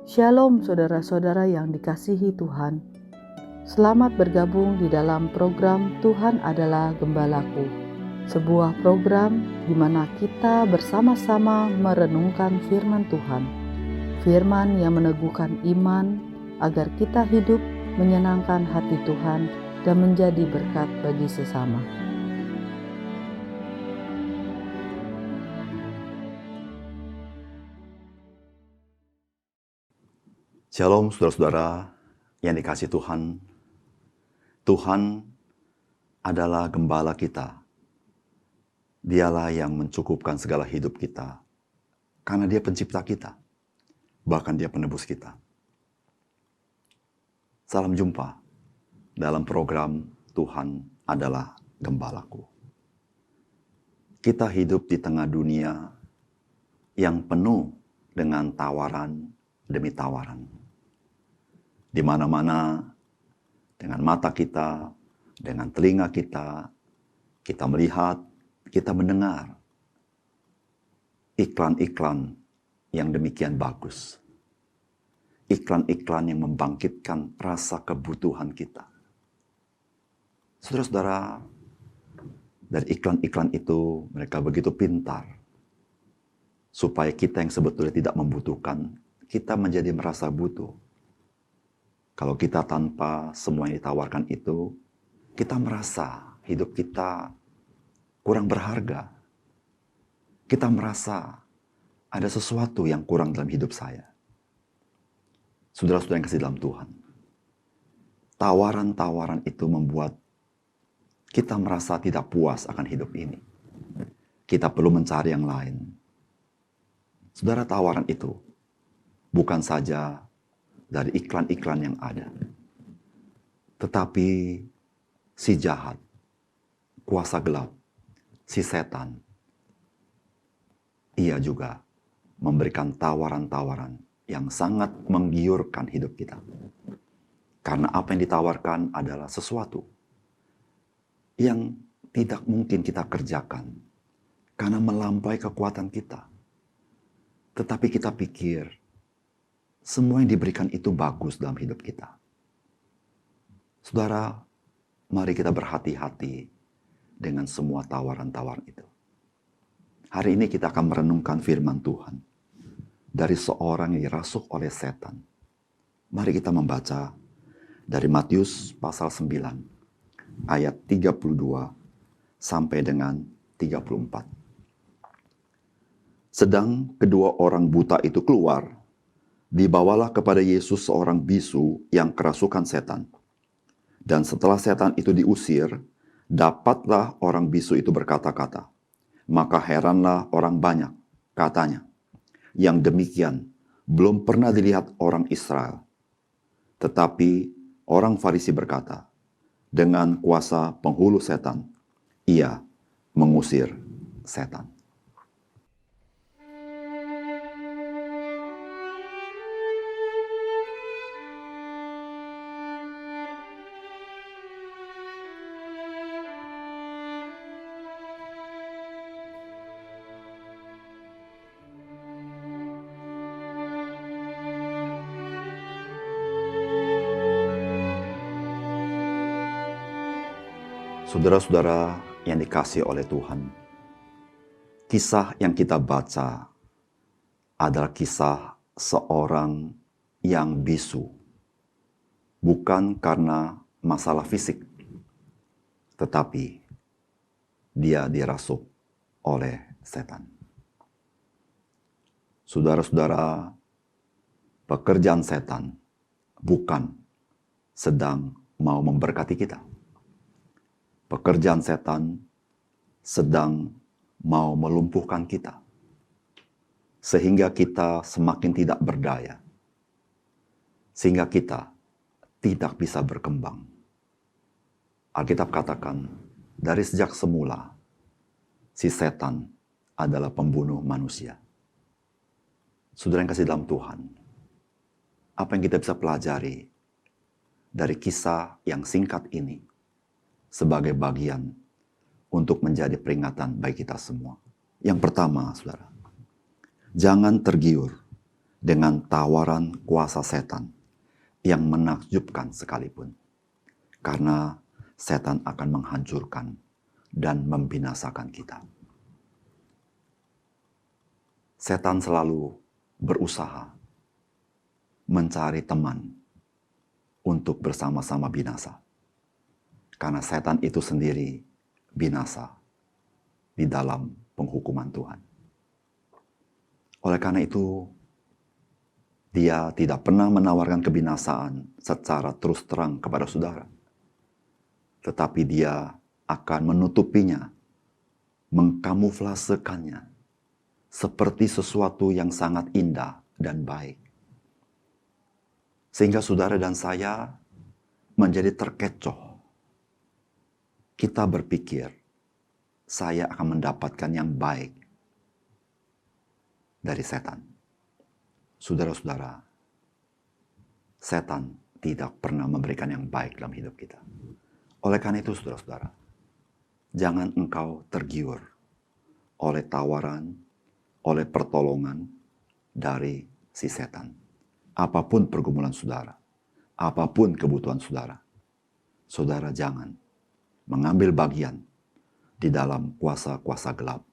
Shalom saudara-saudara yang dikasihi Tuhan. Selamat bergabung di dalam program Tuhan Adalah Gembalaku. Sebuah program di mana kita bersama-sama merenungkan firman Tuhan. Firman yang meneguhkan iman agar kita hidup menyenangkan hati Tuhan dan menjadi berkat bagi sesama. Shalom saudara-saudara yang dikasihi Tuhan. Tuhan adalah gembala kita. Dialah yang mencukupkan segala hidup kita. Karena Dia pencipta kita. Bahkan Dia penebus kita. Salam jumpa dalam program Tuhan Adalah Gembalaku. Kita hidup di tengah dunia yang penuh dengan tawaran demi tawaran. Di mana-mana, dengan mata kita, dengan telinga kita melihat, kita mendengar iklan-iklan yang demikian bagus. Iklan-iklan yang membangkitkan rasa kebutuhan kita. Saudara-saudara, dari iklan-iklan itu mereka begitu pintar, supaya kita yang sebetulnya tidak membutuhkan, kita menjadi merasa butuh. Kalau kita tanpa semua yang ditawarkan itu, kita merasa hidup kita kurang berharga. Kita merasa ada sesuatu yang kurang dalam hidup saya. Saudara-saudara yang kasih dalam Tuhan, tawaran-tawaran itu membuat kita merasa tidak puas akan hidup ini. Kita perlu mencari yang lain. Saudara, tawaran itu bukan saja dari iklan-iklan yang ada. Tetapi si jahat, kuasa gelap, si setan, ia juga memberikan tawaran-tawaran yang sangat menggiurkan hidup kita. Karena apa yang ditawarkan adalah sesuatu yang tidak mungkin kita kerjakan karena melampaui kekuatan kita. Tetapi kita pikir semua yang diberikan itu bagus dalam hidup kita. Saudara, mari kita berhati-hati dengan semua tawaran-tawaran itu. Hari ini kita akan merenungkan firman Tuhan dari seorang yang dirasuk oleh setan. Mari kita membaca dari Matius pasal 9 ayat 32 sampai dengan 34. Sedang kedua orang buta itu keluar, dibawalah kepada Yesus seorang bisu yang kerasukan setan. Dan setelah setan itu diusir, dapatlah orang bisu itu berkata-kata. Maka heranlah orang banyak, katanya. Yang demikian belum pernah dilihat orang Israel. Tetapi orang Farisi berkata, dengan kuasa penghulu setan, ia mengusir setan. Saudara-saudara yang dikasihi oleh Tuhan, kisah yang kita baca adalah kisah seorang yang bisu. Bukan karena masalah fisik, tetapi dia dirasuk oleh setan. Saudara-saudara, pekerjaan setan bukan sedang mau memberkati kita. Pekerjaan setan sedang mau melumpuhkan kita, sehingga kita semakin tidak berdaya, sehingga kita tidak bisa berkembang. Alkitab katakan, dari sejak semula, si setan adalah pembunuh manusia. Saudara yang kasih dalam Tuhan, apa yang kita bisa pelajari dari kisah yang singkat ini, sebagai bagian untuk menjadi peringatan bagi kita semua. Yang pertama, saudara, jangan tergiur dengan tawaran kuasa setan yang menakjubkan sekalipun. Karena setan akan menghancurkan dan membinasakan kita. Setan selalu berusaha mencari teman untuk bersama-sama binasa. Karena setan itu sendiri binasa di dalam penghukuman Tuhan. Oleh karena itu, dia tidak pernah menawarkan kebinasaan secara terus terang kepada saudara. Tetapi dia akan menutupinya, mengkamuflasekannya, seperti sesuatu yang sangat indah dan baik. Sehingga saudara dan saya menjadi terkecoh. Kita berpikir, saya akan mendapatkan yang baik dari setan. Saudara-saudara, setan tidak pernah memberikan yang baik dalam hidup kita. Oleh karena itu, saudara-saudara, jangan engkau tergiur oleh tawaran, oleh pertolongan dari si setan. Apapun pergumulan saudara, apapun kebutuhan saudara, saudara jangan mengambil bagian di dalam kuasa-kuasa gelap.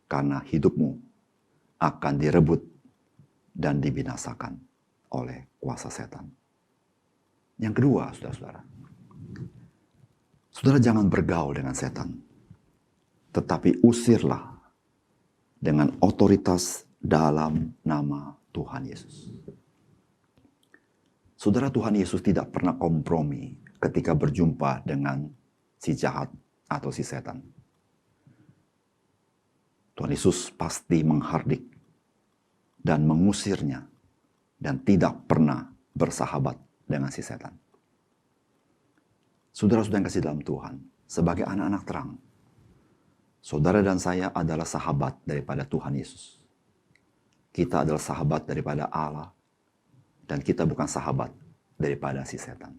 Karena hidupmu akan direbut dan dibinasakan oleh kuasa setan. Yang kedua, saudara-saudara, saudara jangan bergaul dengan setan, tetapi usirlah dengan otoritas dalam nama Tuhan Yesus. Saudara, Tuhan Yesus tidak pernah kompromi ketika berjumpa dengan si jahat atau si setan. Tuhan Yesus pasti menghardik dan mengusirnya dan tidak pernah bersahabat dengan si setan. Saudara-saudara yang kasih dalam Tuhan, sebagai anak-anak terang, saudara dan saya adalah sahabat daripada Tuhan Yesus. Kita adalah sahabat daripada Allah dan kita bukan sahabat daripada si setan.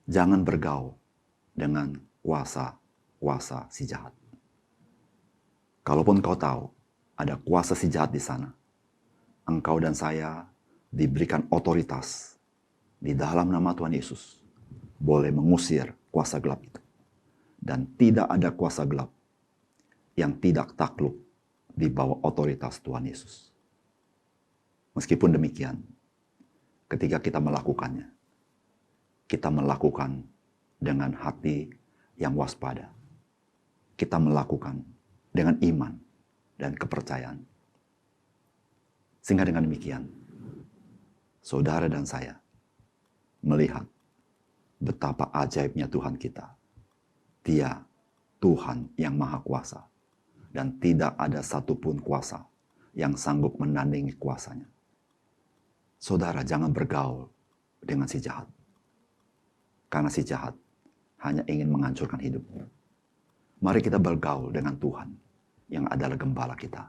Jangan bergaul dengan kuasa si jahat. Kalaupun kau tahu ada kuasa si jahat di sana, engkau dan saya diberikan otoritas di dalam nama Tuhan Yesus, boleh mengusir kuasa gelap itu. Dan tidak ada kuasa gelap yang tidak takluk di bawah otoritas Tuhan Yesus. Meskipun demikian, ketika kita melakukannya, kita melakukan dengan hati yang waspada. Kita melakukan dengan iman dan kepercayaan. Sehingga dengan demikian, saudara dan saya melihat betapa ajaibnya Tuhan kita. Dia Tuhan yang Maha Kuasa. Dan tidak ada satupun kuasa yang sanggup menandingi kuasanya. Saudara jangan bergaul dengan si jahat. Karena si jahat hanya ingin menghancurkan hidupmu. Mari kita bergaul dengan Tuhan yang adalah gembala kita.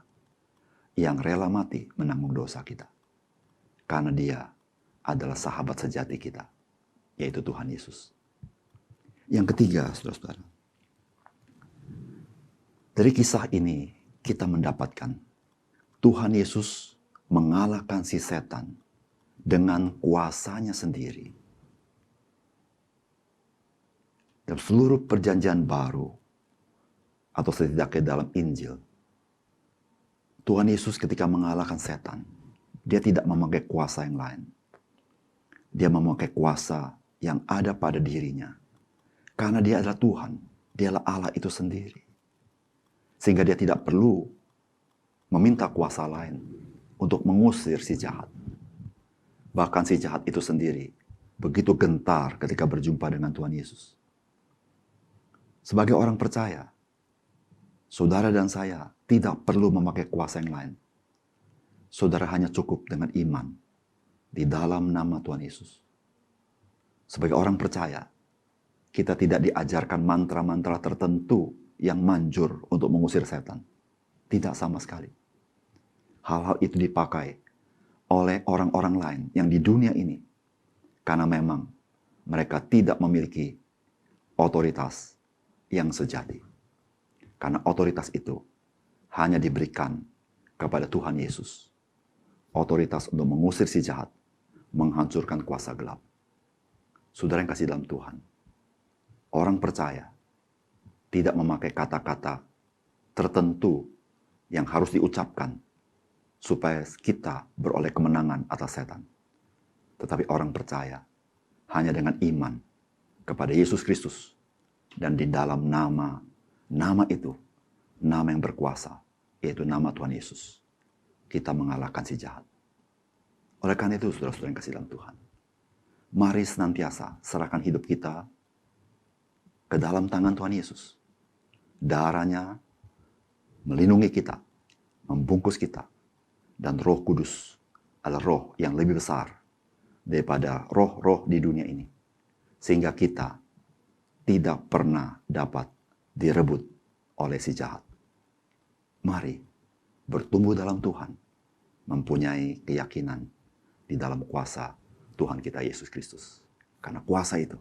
Yang rela mati menanggung dosa kita. Karena dia adalah sahabat sejati kita. Yaitu Tuhan Yesus. Yang ketiga, saudara-saudara. Dari kisah ini kita mendapatkan Tuhan Yesus mengalahkan si setan dengan kuasanya sendiri. Dalam seluruh perjanjian baru, atau setidaknya dalam Injil, Tuhan Yesus ketika mengalahkan setan, dia tidak memakai kuasa yang lain. Dia memakai kuasa yang ada pada dirinya. Karena dia adalah Tuhan, dia adalah Allah itu sendiri. Sehingga dia tidak perlu meminta kuasa lain untuk mengusir si jahat. Bahkan si jahat itu sendiri begitu gentar ketika berjumpa dengan Tuhan Yesus. Sebagai orang percaya, saudara dan saya tidak perlu memakai kuasa yang lain. Saudara hanya cukup dengan iman di dalam nama Tuhan Yesus. Sebagai orang percaya, kita tidak diajarkan mantra-mantra tertentu yang manjur untuk mengusir setan. Tidak sama sekali. Hal-hal itu dipakai oleh orang-orang lain yang di dunia ini. Karena memang mereka tidak memiliki otoritas yang sejati. Karena otoritas itu hanya diberikan kepada Tuhan Yesus. otoritas untuk mengusir si jahat, menghancurkan kuasa gelap. Saudara yang kasih dalam Tuhan, orang percaya tidak memakai kata-kata tertentu yang harus diucapkan supaya kita beroleh kemenangan atas setan. Tetapi orang percaya hanya dengan iman kepada Yesus Kristus, dan di dalam nama itu, nama yang berkuasa, yaitu nama Tuhan Yesus, kita mengalahkan si jahat. Oleh karena itu, saudara-saudara yang kasih dalam Tuhan, mari senantiasa serahkan hidup kita ke dalam tangan Tuhan Yesus. Darahnya melindungi kita, membungkus kita, dan Roh Kudus adalah roh yang lebih besar daripada roh-roh di dunia ini, sehingga kita tidak pernah dapat direbut oleh si jahat. Mari bertumbuh dalam Tuhan, mempunyai keyakinan di dalam kuasa Tuhan kita Yesus Kristus. Karena kuasa itu,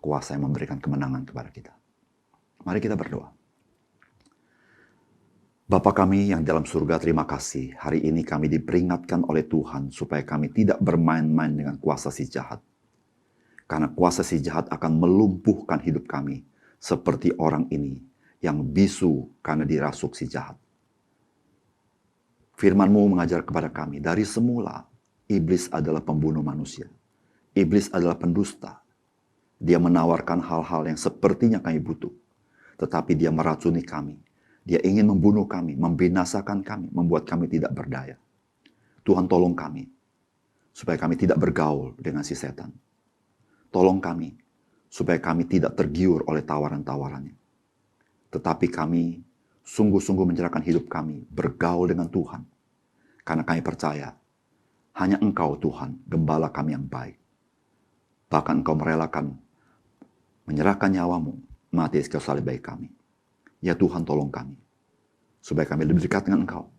kuasa yang memberikan kemenangan kepada kita. Mari kita berdoa. Bapa kami yang dalam surga, terima kasih. Hari ini kami diperingatkan oleh Tuhan supaya kami tidak bermain-main dengan kuasa si jahat. Karena kuasa si jahat akan melumpuhkan hidup kami seperti orang ini yang bisu karena dirasuk si jahat. Firman-Mu mengajar kepada kami, dari semula iblis adalah pembunuh manusia. Iblis adalah pendusta. Dia menawarkan hal-hal yang sepertinya kami butuh. Tetapi dia meracuni kami. Dia ingin membunuh kami, membinasakan kami, membuat kami tidak berdaya. Tuhan tolong kami, supaya kami tidak bergaul dengan si setan. Tolong kami, supaya kami tidak tergiur oleh tawaran-tawarannya. Tetapi kami sungguh-sungguh menyerahkan hidup kami, bergaul dengan Tuhan. Karena kami percaya, hanya Engkau Tuhan, gembala kami yang baik. Bahkan Engkau merelakan, menyerahkan nyawamu, mati di kayu salib bagi kami. Ya Tuhan, tolong kami, supaya kami lebih dekat dengan Engkau.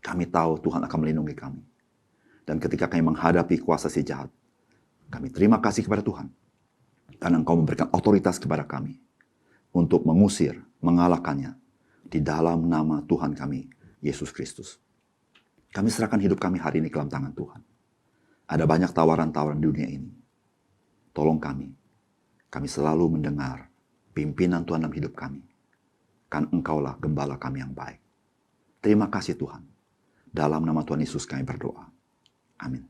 Kami tahu Tuhan akan melindungi kami. Dan ketika kami menghadapi kuasa si jahat, kami terima kasih kepada Tuhan. Karena Engkau memberikan otoritas kepada kami untuk mengusir, mengalahkannya di dalam nama Tuhan kami, Yesus Kristus. Kami serahkan hidup kami hari ini ke dalam tangan Tuhan. Ada banyak tawaran-tawaran di dunia ini. Tolong kami selalu mendengar pimpinan Tuhan dalam hidup kami. Kan Engkaulah gembala kami yang baik. Terima kasih Tuhan. Dalam nama Tuhan Yesus kami berdoa. Amin.